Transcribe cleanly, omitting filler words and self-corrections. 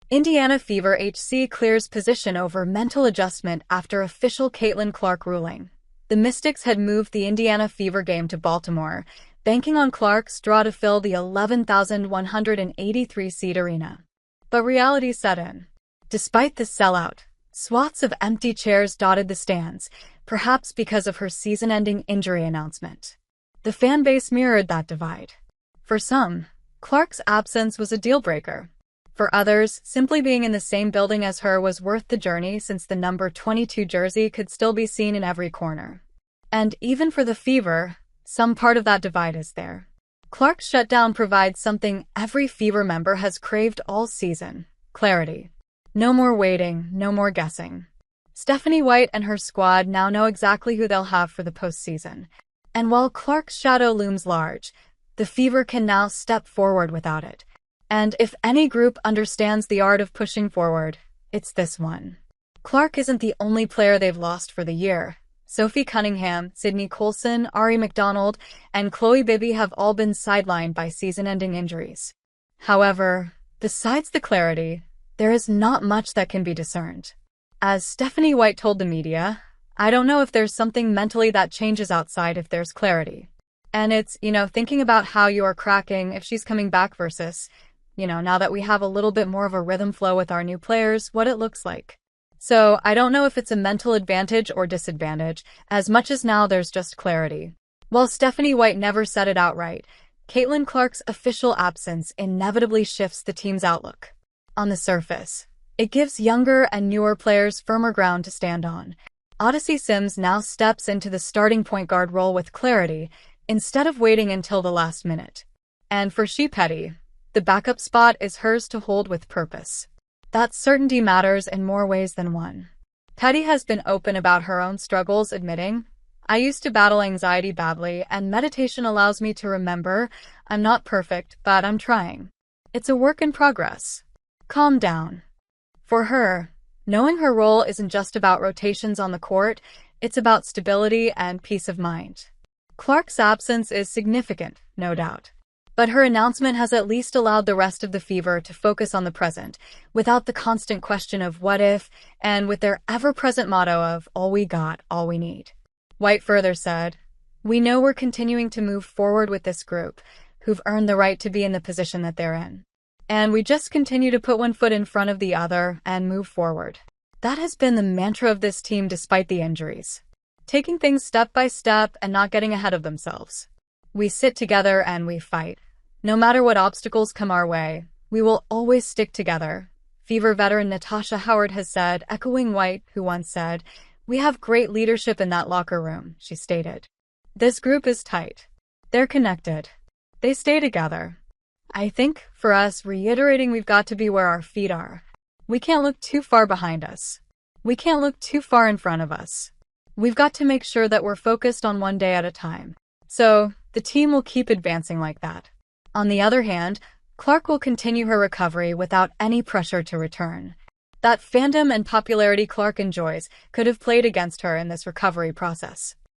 Indiana Fever HC clears position over mental adjustment after official Caitlin Clark ruling. The Mystics had moved the Indiana Fever game to Baltimore, banking on Clark's draw to fill the 11,183-seat arena. But reality set in. Despite the sellout, swaths of empty chairs dotted the stands, perhaps because of her season-ending injury announcement. The fan base mirrored that divide. For some, Clark's absence was a deal-breaker. For others, simply being in the same building as her was worth the journey since the number 22 jersey could still be seen in every corner. And even for the Fever, some part of that divide is there. Clark's shutdown provides something every Fever member has craved all season: clarity. No more waiting, no more guessing. Stephanie White and her squad now know exactly who they'll have for the postseason. And while Clark's shadow looms large, the Fever can now step forward without it. And if any group understands the art of pushing forward, it's this one. Clark isn't the only player they've lost for the year. Sophie Cunningham, Sydney Colson, Ari McDonald, and Chloe Bibby have all been sidelined by season-ending injuries. However, besides the clarity, there is not much that can be discerned. As Stephanie White told the media, "I don't know if there's something mentally that changes outside if there's clarity. And it's, thinking about how you are cracking if she's coming back versus, now that we have a little bit more of a rhythm flow with our new players, what it looks like. So I don't know if it's a mental advantage or disadvantage, as much as now there's just clarity." While Stephanie White never said it outright, Caitlin Clark's official absence inevitably shifts the team's outlook. On the surface, it gives younger and newer players firmer ground to stand on. Odyssey Sims now steps into the starting point guard role with clarity, instead of waiting until the last minute. And for She Petty, the backup spot is hers to hold with purpose. That certainty matters in more ways than one. Petty has been open about her own struggles, admitting, "I used to battle anxiety badly, and meditation allows me to remember I'm not perfect, but I'm trying. It's a work in progress. Calm down." For her, knowing her role isn't just about rotations on the court, it's about stability and peace of mind. Clark's absence is significant, no doubt. But her announcement has at least allowed the rest of the Fever to focus on the present, without the constant question of what if, and with their ever-present motto of all we got, all we need. White further said, "We know we're continuing to move forward with this group, who've earned the right to be in the position that they're in. And we just continue to put one foot in front of the other and move forward." That has been the mantra of this team despite the injuries. Taking things step by step and not getting ahead of themselves. We sit together and we fight. No matter what obstacles come our way, we will always stick together. Fever veteran Natasha Howard has said, echoing White, who once said, "We have great leadership in that locker room," she stated. This group is tight. They're connected. They stay together. I think, for us, reiterating we've got to be where our feet are. We can't look too far behind us. We can't look too far in front of us. We've got to make sure that we're focused on one day at a time. So, the team will keep advancing like that. On the other hand, Clark will continue her recovery without any pressure to return. That fandom and popularity Clark enjoys could have played against her in this recovery process.